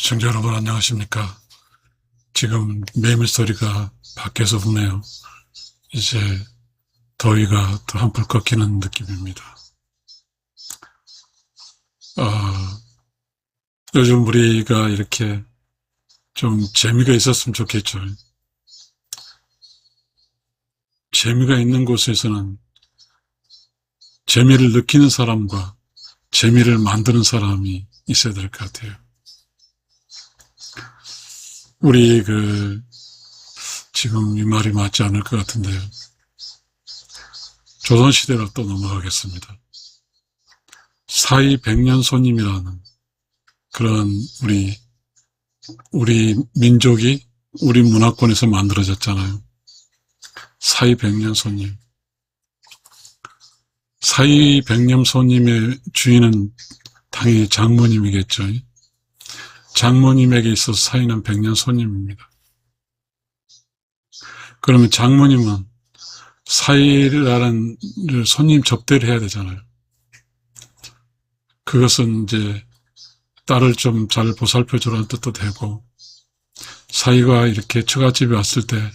시청자 여러분 안녕하십니까. 지금 매미 소리가 밖에서 부네요. 이제 더위가 더 한풀 꺾이는 느낌입니다. 요즘 우리가 이렇게 좀 재미가 있었으면 좋겠죠. 재미가 있는 곳에서는 재미를 느끼는 사람과 재미를 만드는 사람이 있어야 될 것 같아요. 우리 지금 이 말이 맞지 않을 것 같은데요. 조선시대로 또 넘어가겠습니다. 사이 백년손님이라는 그런 우리 민족이 우리 문화권에서 만들어졌잖아요. 사이 백년손님. 사이 백년손님의 주인은 당연히 장모님이겠죠. 장모님에게 있어서 사이는 백년손님입니다. 그러면 장모님은 사이라는 손님 접대를 해야 되잖아요. 그것은 이제 딸을 좀 잘 보살펴주라는 뜻도 되고, 사이가 이렇게 처갓집에 왔을 때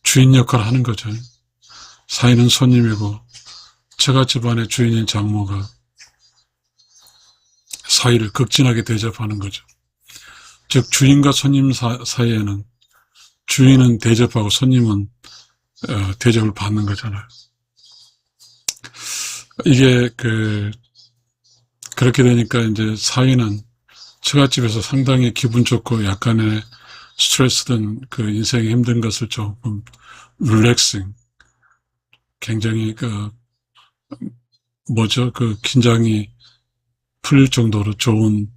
주인 역할을 하는 거죠. 사이는 손님이고 처갓집 안에 주인인 장모가 사이를 극진하게 대접하는 거죠. 즉 주인과 손님 사이에는 주인은 대접하고 손님은 대접을 받는 거잖아요. 이게 그렇게 되니까 이제 사위는 처갓집에서 상당히 기분 좋고 약간의 스트레스든 인생에 힘든 것을 조금 릴렉싱, 굉장히 긴장이 풀릴 정도로 좋은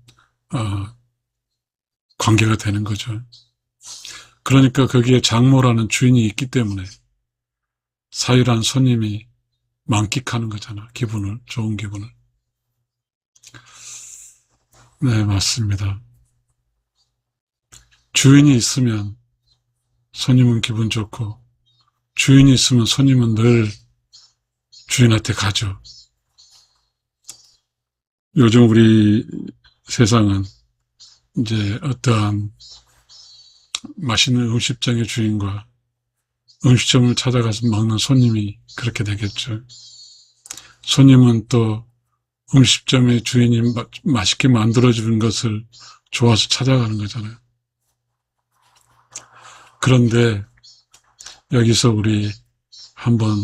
관계가 되는 거죠. 그러니까 거기에 장모라는 주인이 있기 때문에 사위라는 손님이 만끽하는 거잖아. 좋은 기분을. 네, 맞습니다. 주인이 있으면 손님은 기분 좋고, 주인이 있으면 손님은 늘 주인한테 가죠. 요즘 우리 세상은 이제 어떠한 맛있는 음식점의 주인과 음식점을 찾아가서 먹는 손님이 그렇게 되겠죠. 손님은 또 음식점의 주인이 맛있게 만들어주는 것을 좋아서 찾아가는 거잖아요. 그런데 여기서 우리 한번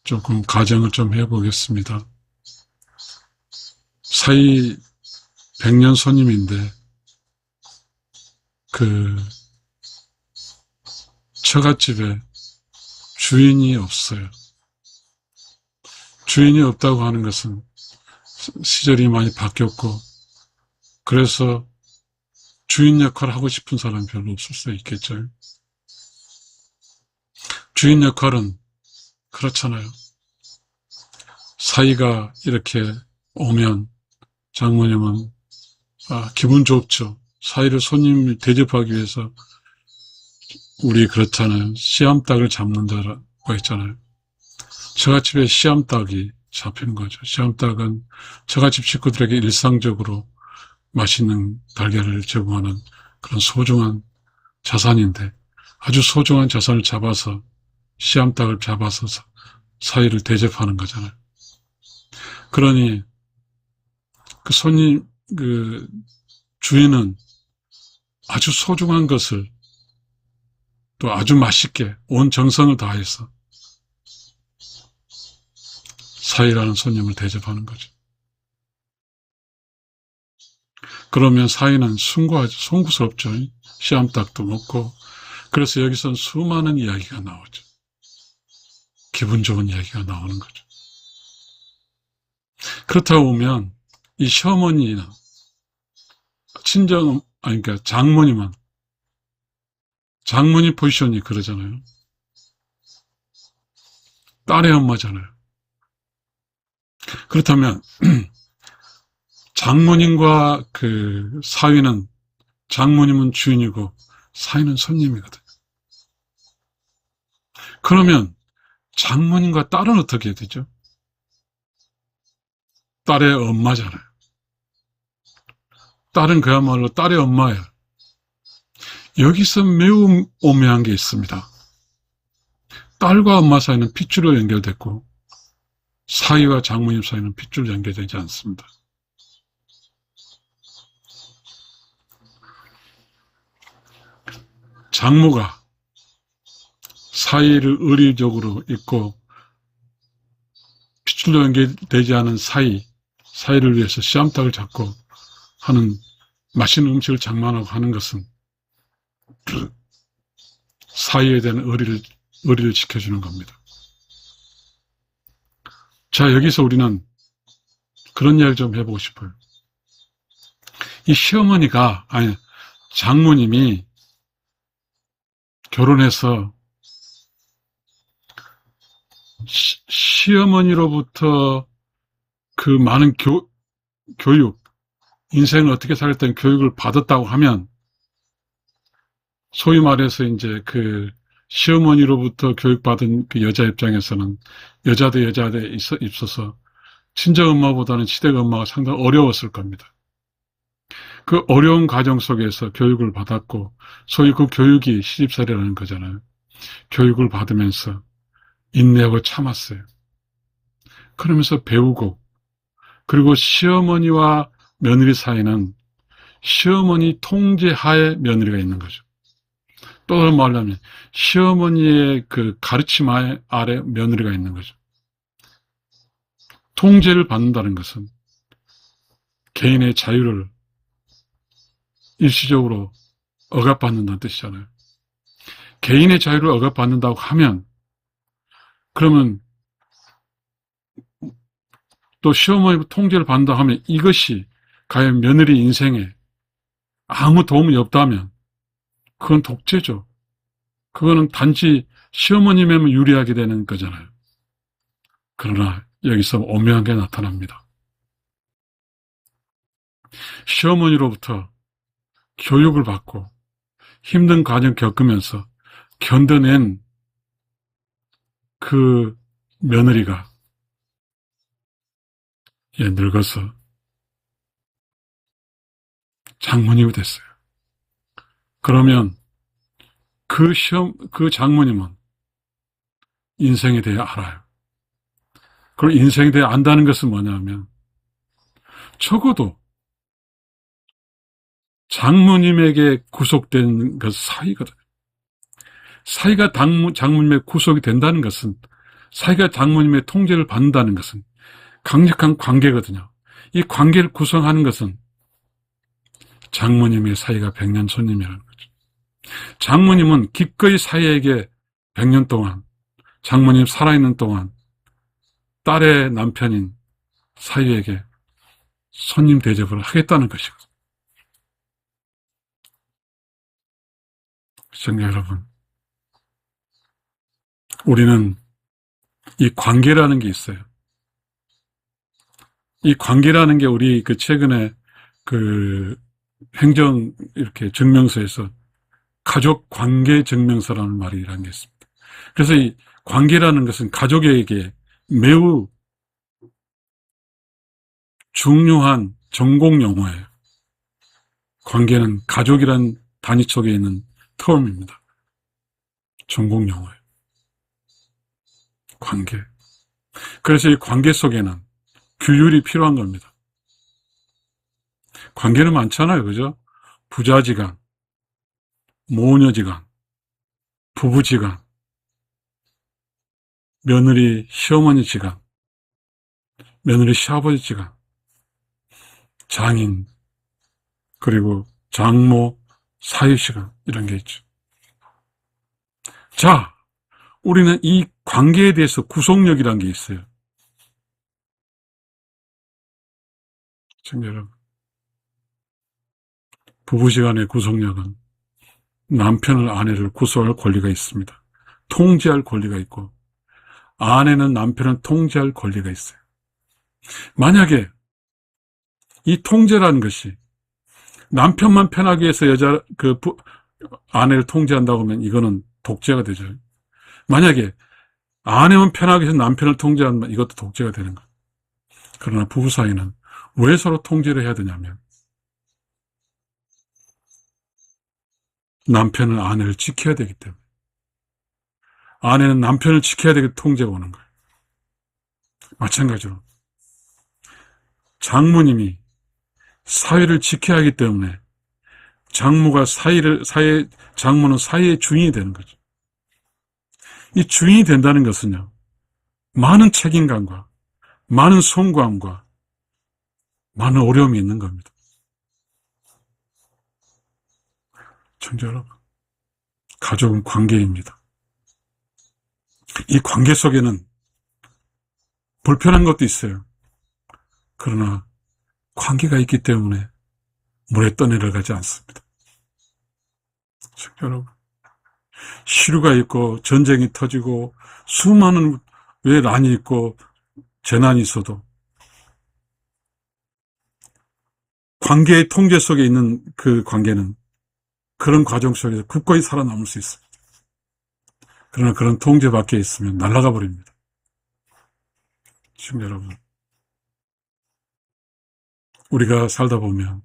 조금 가정을 좀 해보겠습니다. 사이 백년 손님인데 처갓집에 주인이 없어요. 주인이 없다고 하는 것은 시절이 많이 바뀌었고, 그래서 주인 역할을 하고 싶은 사람이 별로 없을 수 있겠죠. 주인 역할은 그렇잖아요. 사이가 이렇게 오면 장모님은 기분 좋죠. 사이를 손님을 대접하기 위해서 우리 그렇잖아요. 씨암탉을 잡는다라고 했잖아요. 처갓집에 씨암탉이 잡히는 거죠. 씨암탉은 처갓집 식구들에게 일상적으로 맛있는 달걀을 제공하는 그런 소중한 자산인데, 아주 소중한 자산을 잡아서 씨암탉을 잡아서 사이를 대접하는 거잖아요. 그러니 주인은 아주 소중한 것을 또 아주 맛있게 온 정성을 다해서 사이라는 손님을 대접하는 거죠. 그러면 사이는 송구스럽죠. 씨암탉도 먹고. 그래서 여기서는 수많은 이야기가 나오죠. 기분 좋은 이야기가 나오는 거죠. 그렇다고 보면 이 시어머니나 그러니까 장모님 포지션이 그러잖아요. 딸의 엄마잖아요. 그렇다면 장모님과 사위는, 장모님은 주인이고 사위는 손님이거든요. 그러면 장모님과 딸은 어떻게 해야 되죠? 딸의 엄마잖아요. 딸은 그야말로 딸의 엄마예요. 여기서 매우 오묘한 게 있습니다. 딸과 엄마 사이는 핏줄로 연결됐고 사위와 장모님 사이는 핏줄로 연결되지 않습니다. 장모가 사위를 의리적으로 있고 핏줄로 연결되지 않은 사위를 위해서 씨암탉을 잡고 하는 맛있는 음식을 장만하고 하는 것은 사위에 대한 의리를 지켜주는 겁니다. 자, 여기서 우리는 그런 이야기 좀 해보고 싶어요. 이 장모님이 결혼해서 시어머니로부터 그 많은 교육, 인생을 어떻게 살았던 교육을 받았다고 하면, 소위 말해서 이제 그 시어머니로부터 교육받은 그 여자 입장에서는 여자도 여자에 있어서 친정엄마보다는 시댁엄마가 상당히 어려웠을 겁니다. 그 어려운 가정 속에서 교육을 받았고, 소위 그 교육이 시집살이라는 거잖아요. 교육을 받으면서 인내하고 참았어요. 그러면서 배우고, 그리고 시어머니와 며느리 사이는 시어머니 통제하에 며느리가 있는 거죠. 또 다른 말로 하면 시어머니의 그 가르침 아래 며느리가 있는 거죠. 통제를 받는다는 것은 개인의 자유를 일시적으로 억압받는다는 뜻이잖아요. 개인의 자유를 억압받는다고 하면, 그러면 또 시어머니 통제를 받는다 하면 이것이 과연 며느리 인생에 아무 도움이 없다면 그건 독재죠. 그거는 단지 시어머님에만 유리하게 되는 거잖아요. 그러나 여기서 오묘한 게 나타납니다. 시어머니로부터 교육을 받고 힘든 과정 겪으면서 견뎌낸 그 며느리가 늙어서 장모님이 됐어요. 그러면 그 장모님은 인생에 대해 알아요. 그리고 인생에 대해 안다는 것은 뭐냐면, 적어도 장모님에게 구속된 것 사위거든요. 사위가 장모님의 구속이 된다는 것은, 사위가 장모님의 통제를 받는다는 것은 강력한 관계거든요. 이 관계를 구성하는 것은 장모님의 사위가 백년 손님이라는 거죠. 장모님은 기꺼이 사위에게 100년 동안, 장모님 살아있는 동안 딸의 남편인 사위에게 손님 대접을 하겠다는 것이거든요. 시청자 여러분, 우리는 이 관계라는 게 있어요. 이 관계라는 게 우리 그 최근에 그 행정 이렇게 증명서에서 가족 관계 증명서라는 말이라는 게 있습니다. 그래서 이 관계라는 것은 가족에게 매우 중요한 전공 용어예요. 관계는 가족이란 단위 속에 있는 term입니다. 전공 용어예요. 관계. 그래서 이 관계 속에는 규율이 필요한 겁니다. 관계는 많잖아요. 그죠? 부자지간, 모녀지간, 부부지간, 며느리 시어머니지간, 며느리 시아버지지간, 장인, 그리고 장모, 사위시간, 이런 게 있죠. 자, 우리는 이 관계에 대해서 구속력이라는 게 있어요. 여러분, 부부지간의 구속력은 남편을 아내를 구속할 권리가 있습니다. 통제할 권리가 있고, 아내는 남편을 통제할 권리가 있어요. 만약에 이 통제라는 것이 남편만 편하게 해서 아내를 통제한다고 하면 이거는 독재가 되죠. 만약에 아내만 편하게 해서 남편을 통제하면 이것도 독재가 되는 거예요. 그러나 부부 사이는 왜 서로 통제를 해야 되냐면, 남편은 아내를 지켜야 되기 때문에. 아내는 남편을 지켜야 되기 때문에 통제가 오는 거예요. 마찬가지로 장모님이 사위를 지켜야 하기 때문에 장모는 사위의 주인이 되는 거죠. 이 주인이 된다는 것은요, 많은 책임감과 많은 송구함과 많은 어려움이 있는 겁니다. 청자 여러분, 가족은 관계입니다. 이 관계 속에는 불편한 것도 있어요. 그러나 관계가 있기 때문에 물에 떠내려가지 않습니다. 청자 여러분, 시류가 있고 전쟁이 터지고 수많은 난이 있고 재난이 있어도 관계의 통제 속에 있는 그 관계는 그런 과정 속에서 굳건히 살아남을 수 있습니다. 그러나 그런 통제 밖에 있으면 날아가 버립니다. 지금 여러분, 우리가 살다 보면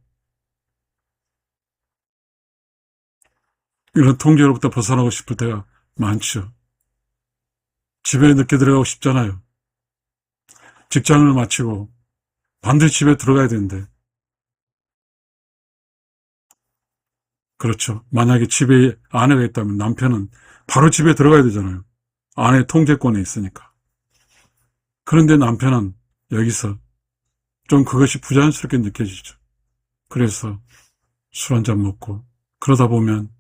이런 통제로부터 벗어나고 싶을 때가 많죠. 집에 늦게 들어가고 싶잖아요. 직장을 마치고 반드시 집에 들어가야 되는데, 그렇죠. 만약에 집에 아내가 있다면 남편은 바로 집에 들어가야 되잖아요. 아내 통제권에 있으니까. 그런데 남편은 여기서 좀 그것이 부자연스럽게 느껴지죠. 그래서 술 한잔 먹고 그러다 보면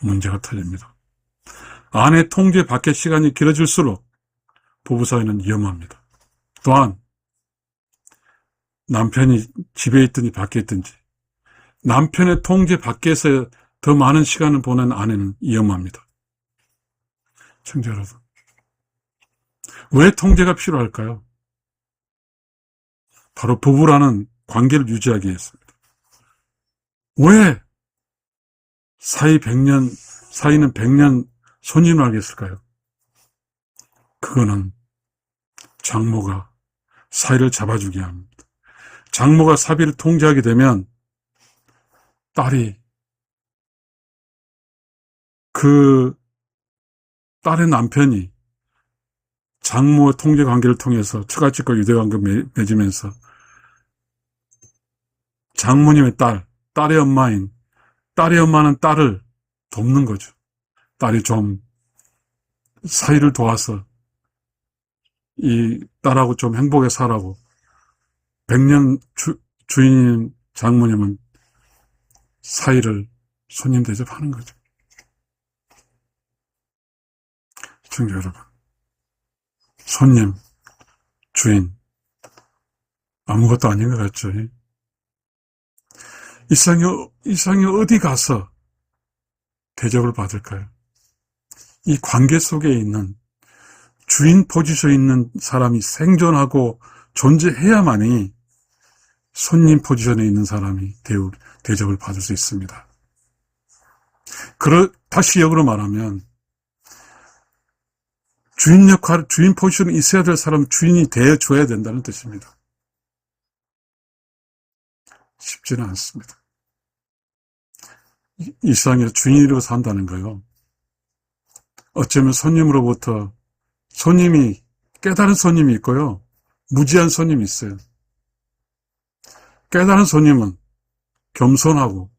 문제가 터집니다. 아내 통제 밖의 시간이 길어질수록 부부 사이는 위험합니다. 또한 남편이 집에 있든지 밖에 있든지 남편의 통제 밖에서 더 많은 시간을 보낸 아내는 위험합니다. 청자 여러분, 왜 통제가 필요할까요? 바로 부부라는 관계를 유지하기 위해서입니다. 왜 사이는 100년 손님을 하겠을까요? 그거는 장모가 사이를 잡아주게 합니다. 장모가 사위를 통제하게 되면 딸이 그 딸의 남편이 장모의 통제 관계를 통해서 처갓집과 유대관계를 맺으면서 장모님의 딸의 엄마는 딸을 돕는 거죠. 딸이 좀 사위를 도와서 이 딸하고 좀 행복하게 살라고 100년 주인인 장모님은 사위를 손님 대접하는 거죠. 시청자 여러분, 손님, 주인, 아무것도 아닌 것 같죠? 이 세상에 어디 가서 대접을 받을까요? 이 관계 속에 있는 주인 포지션에 있는 사람이 생존하고 존재해야만이 손님 포지션에 있는 사람이 대접을 받을 수 있습니다. 다시 역으로 말하면 주인 포지션에 있어야 될 사람 주인이 되어줘야 된다는 뜻입니다. 쉽지는 않습니다. 이 세상에서 주인으로 산다는 거요. 어쩌면 깨달은 손님이 있고요. 무지한 손님이 있어요. 깨달은 손님은 겸손하고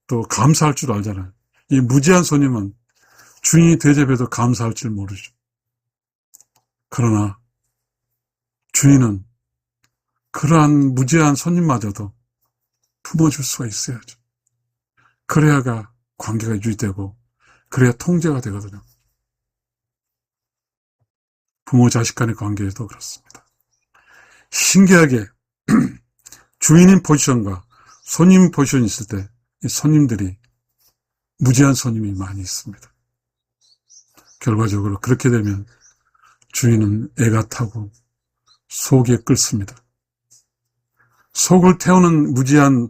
또 감사할 줄 알잖아요. 이 무지한 손님은 주인이 대접해도 감사할 줄 모르죠. 그러나 주인은 그러한 무지한 손님마저도 품어줄 수가 있어야죠. 그래야가 관계가 유지되고 그래야 통제가 되거든요. 부모 자식 간의 관계에도 그렇습니다. 신기하게 주인인 포지션과 손님 포지션이 있을 때 이 손님들이 무지한 손님이 많이 있습니다. 결과적으로 그렇게 되면 주인은 애가 타고 속이 끓습니다. 속을 태우는 무지한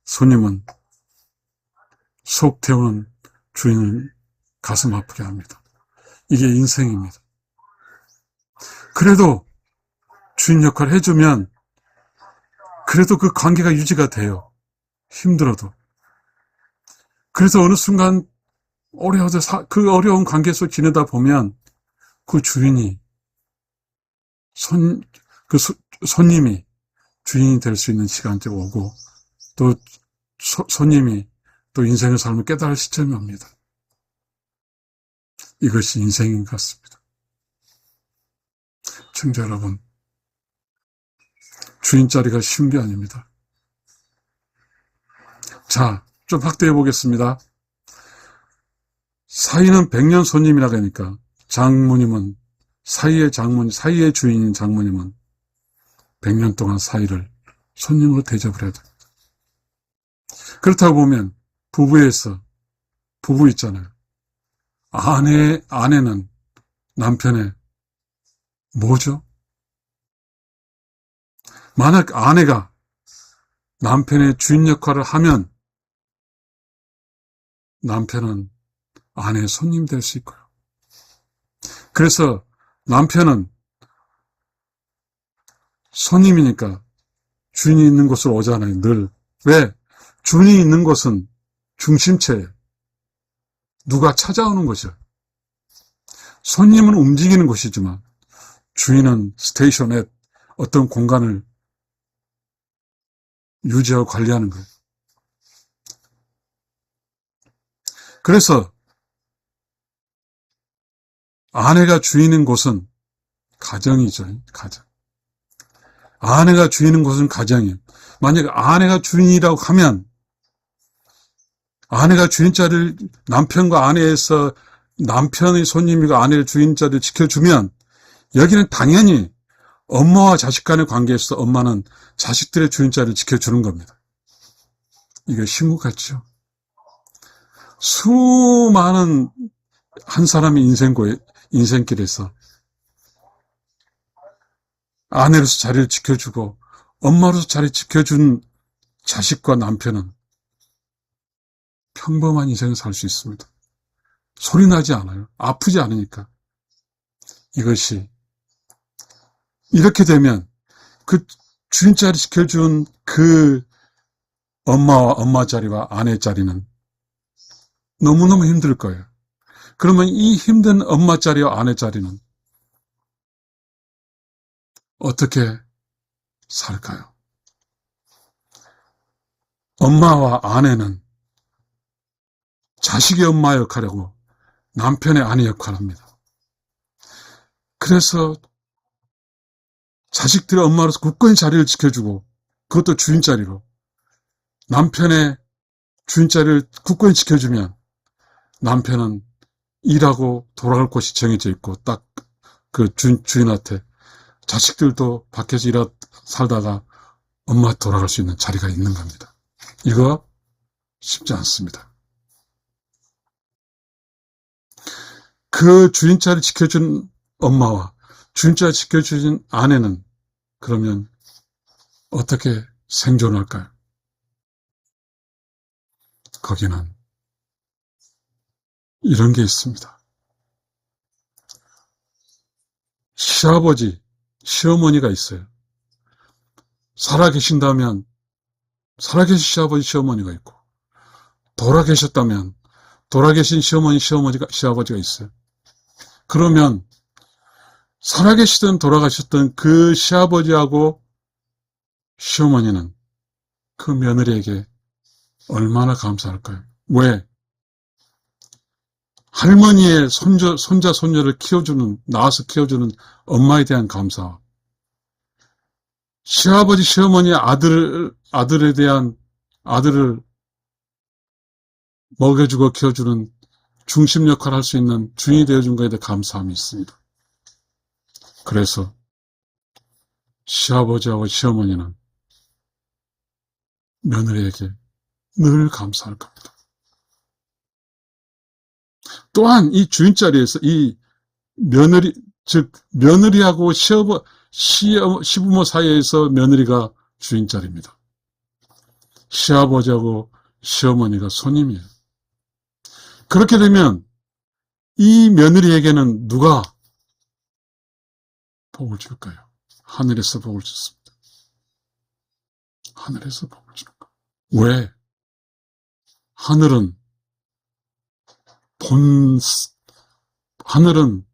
손님은 속 태우는 주인을 가슴 아프게 합니다. 이게 인생입니다. 그래도 주인 역할을 해주면 그래도 그 관계가 유지가 돼요. 힘들어도. 그래서 어느 순간 그 어려운 관계 속 지내다 보면 그 주인이, 손님이 주인이 될 수 있는 시간이 오고, 또 손님이 또 인생의 삶을 깨달을 시점이 옵니다. 이것이 인생인 것 같습니다. 청자 여러분, 주인 자리가 쉬운 게 아닙니다. 자, 좀 확대해 보겠습니다. 사위는 100년 손님이라고 하니까 장모님은, 사위의 주인인 장모님은 100년 동안 사위를 손님으로 대접을 해야 됩니다. 그렇다고 보면 부부 있잖아요. 아내는 남편의 뭐죠? 만약 아내가 남편의 주인 역할을 하면 남편은 아내의 손님 될 수 있고요. 그래서 남편은 손님이니까 주인이 있는 곳으로 오잖아요, 늘. 왜? 주인이 있는 곳은 중심체예요. 누가 찾아오는 곳이요. 손님은 움직이는 곳이지만 주인은 스테이션에 어떤 공간을 유지하고 관리하는 거예요. 그래서 아내가 주인인 곳은 가정이죠, 가정. 아내가 주인인 곳은 가정이에요. 만약 아내가 주인이라고 하면 아내가 주인 자리를 남편과 아내에서 남편의 손님이고 아내의 주인 자리를 지켜주면 여기는 당연히 엄마와 자식 간의 관계에서 엄마는 자식들의 주인 자리를 지켜주는 겁니다. 이게 신국 같죠? 수많은 한 사람의 인생길에서 아내로서 자리를 지켜주고 엄마로서 자리를 지켜준 자식과 남편은 평범한 인생을 살 수 있습니다. 소리 나지 않아요. 아프지 않으니까. 이것이 이렇게 되면 그 주인 자리 지켜준 그 엄마 자리와 아내 자리는 너무너무 힘들 거예요. 그러면 이 힘든 엄마 자리와 아내 자리는 어떻게 살까요? 엄마와 아내는 자식의 엄마 역할하고 남편의 아내 역할을 합니다. 그래서 자식들의 엄마로서 굳건히 자리를 지켜주고 그것도 주인 자리로 남편의 주인 자리를 굳건히 지켜주면 남편은 일하고 돌아갈 곳이 정해져 있고 딱 그 주인한테 자식들도 밖에서 살다가 엄마 돌아갈 수 있는 자리가 있는 겁니다. 이거 쉽지 않습니다. 그 주인 자리 지켜준 엄마와 주인 자리 지켜준 아내는 그러면 어떻게 생존할까요? 거기는 이런 게 있습니다. 시아버지, 시어머니가 있어요. 살아계신다면 살아계신 시아버지, 시어머니가 있고 돌아계셨다면 돌아계신 시어머니, 시아버지가 있어요. 그러면 살아계시든 돌아가셨던 그 시아버지하고 시어머니는 그 며느리에게 얼마나 감사할까요? 왜? 할머니의 손자, 손녀를 낳아서 키워주는 엄마에 대한 감사. 시아버지, 시어머니의 아들에 대한 아들을 먹여주고 키워주는 중심 역할을 할 수 있는 주인이 되어준 것에 대해 감사함이 있습니다. 그래서 시아버지하고 시어머니는 며느리에게 늘 감사할 겁니다. 또한 이 주인 자리에서 이 며느리하고 시부모 사이에서 며느리가 주인 자리입니다. 시아버지하고 시어머니가 손님이에요. 그렇게 되면 이 며느리에게는 누가 복을 줄까요? 하늘에서 복을 줬습니다. 하늘에서 복을 주는 거. 왜? 하늘은 하늘은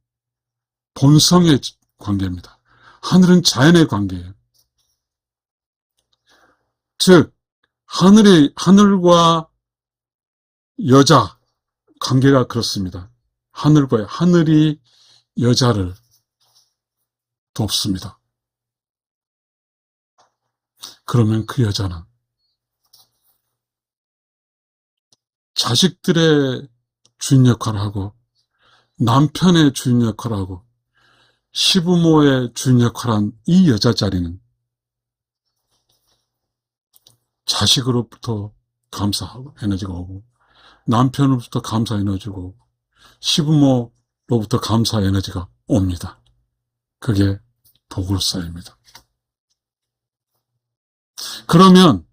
본성의 관계입니다. 하늘은 자연의 관계예요. 즉, 하늘과 여자 관계가 그렇습니다. 하늘이 여자를 돕습니다. 그러면 그 여자는 자식들의 주인 역할을 하고, 남편의 주인 역할을 하고, 시부모의 주인 역할을 한 이 여자 자리는 자식으로부터 감사 에너지가 오고, 남편으로부터 감사 에너지가 오고, 시부모로부터 감사 에너지가 옵니다. 그게 도굴사입니다. 그러면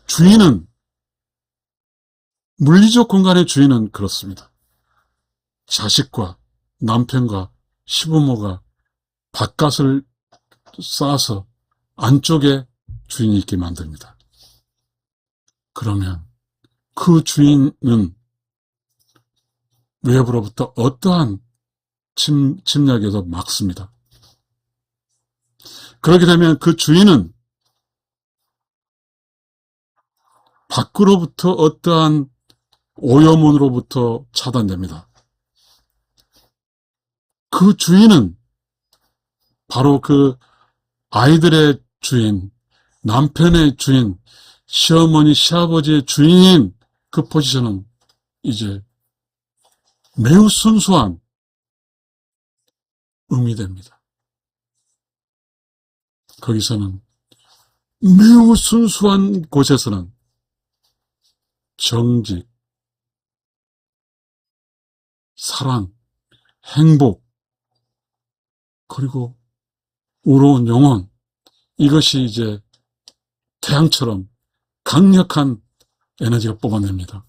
주인은, 물리적 공간의 주인은 그렇습니다. 자식과 남편과 시부모가 바깥을 쌓아서 안쪽에 주인이 있게 만듭니다. 그러면 그 주인은 외부로부터 어떠한 침략에도 막습니다. 그렇게 되면 그 주인은 밖으로부터 어떠한 오염원으로부터 차단됩니다. 그 주인은 바로 그 아이들의 주인, 남편의 주인, 시어머니, 시아버지의 주인인 그 포지션은 이제 매우 순수한 음이 됩니다. 거기서는 매우 순수한 곳에서는 정직, 사랑, 행복, 그리고 우러운 영혼, 이것이 이제 태양처럼 강력한 에너지가 뽑아냅니다.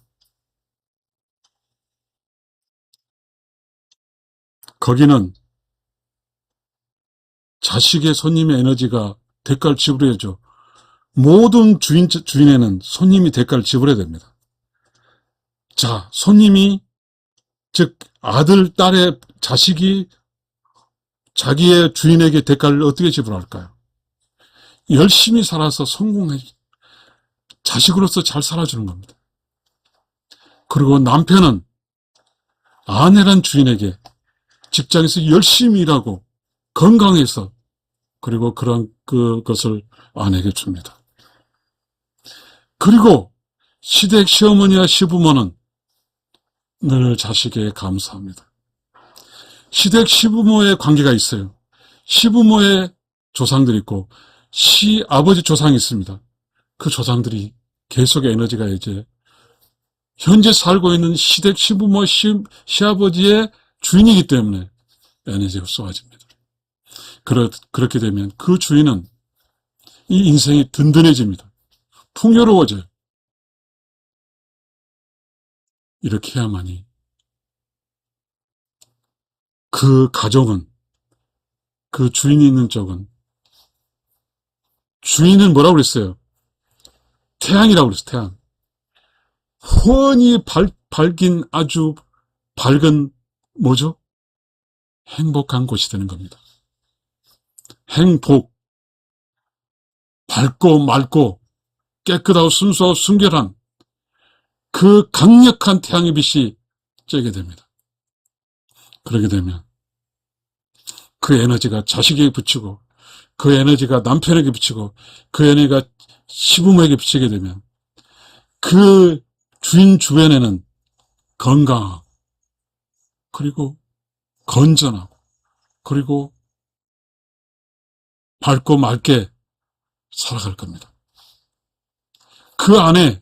거기는 자식의 손님의 에너지가 대가를 지불해야죠. 모든 주인에는 손님이 대가를 지불해야 됩니다. 자, 손님이, 즉 아들, 딸의 자식이 자기의 주인에게 대가를 어떻게 지불할까요? 열심히 살아서 자식으로서 잘 살아주는 겁니다. 그리고 남편은 아내란 주인에게 직장에서 열심히 일하고 건강해서, 그리고 그것을 아내에게 줍니다. 그리고 시댁 시어머니와 시부모는 늘 자식에게 감사합니다. 시댁 시부모의 관계가 있어요. 시부모의 조상들이 있고 시아버지 조상이 있습니다. 그 조상들이 계속의 에너지가 이제 현재 살고 있는 시댁 시부모 시아버지의 주인이기 때문에 에너지가 쏟아집니다. 그렇게 되면 그 주인은 이 인생이 든든해집니다. 풍요로워져요. 이렇게 해야만이 그 가정은, 그 주인이 있는 쪽은, 주인은 뭐라고 그랬어요? 태양이라고 그랬어요. 태양. 훤히 밝긴 아주 밝은 뭐죠? 행복한 곳이 되는 겁니다. 행복, 밝고 맑고 깨끗하고 순수하고 순결한 그 강력한 태양의 빛이 쬐게 됩니다. 그러게 되면 그 에너지가 자식에게 비치고, 그 에너지가 남편에게 비치고, 그 에너지가 시부모에게 비치게 되면 그 주인 주변에는 건강하고, 그리고 건전하고, 그리고 밝고 맑게 살아갈 겁니다. 그 안에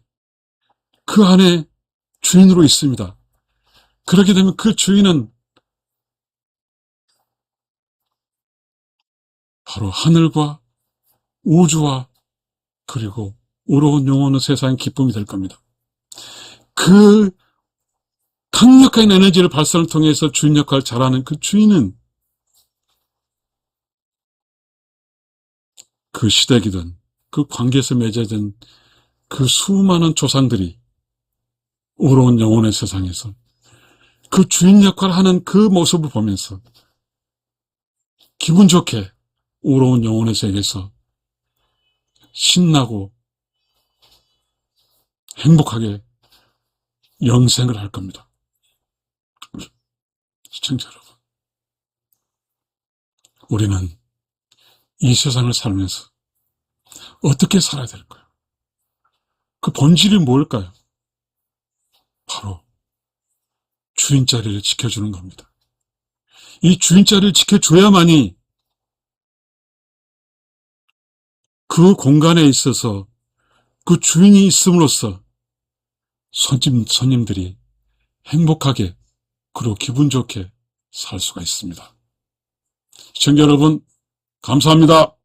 주인으로 있습니다. 그렇게 되면 그 주인은 바로 하늘과 우주와 그리고 우러운 영혼의 세상의 기쁨이 될 겁니다. 그 강력한 에너지를 발산을 통해서 주인 역할을 잘하는 그 주인은 그 시댁이든 그 관계에서 맺어진 그 수많은 조상들이 우러운 영혼의 세상에서 그 주인 역할을 하는 그 모습을 보면서 기분 좋게 우러운 영혼의 세계에서 신나고 행복하게 영생을 할 겁니다. 시청자 여러분, 우리는 이 세상을 살면서 어떻게 살아야 될까요? 그 본질이 뭘까요? 바로 주인 자리를 지켜주는 겁니다. 이 주인 자리를 지켜줘야만이 그 공간에 있어서 그 주인이 있음으로써 손님들이 행복하게 그리고 기분 좋게 살 수가 있습니다. 시청자 여러분, 감사합니다.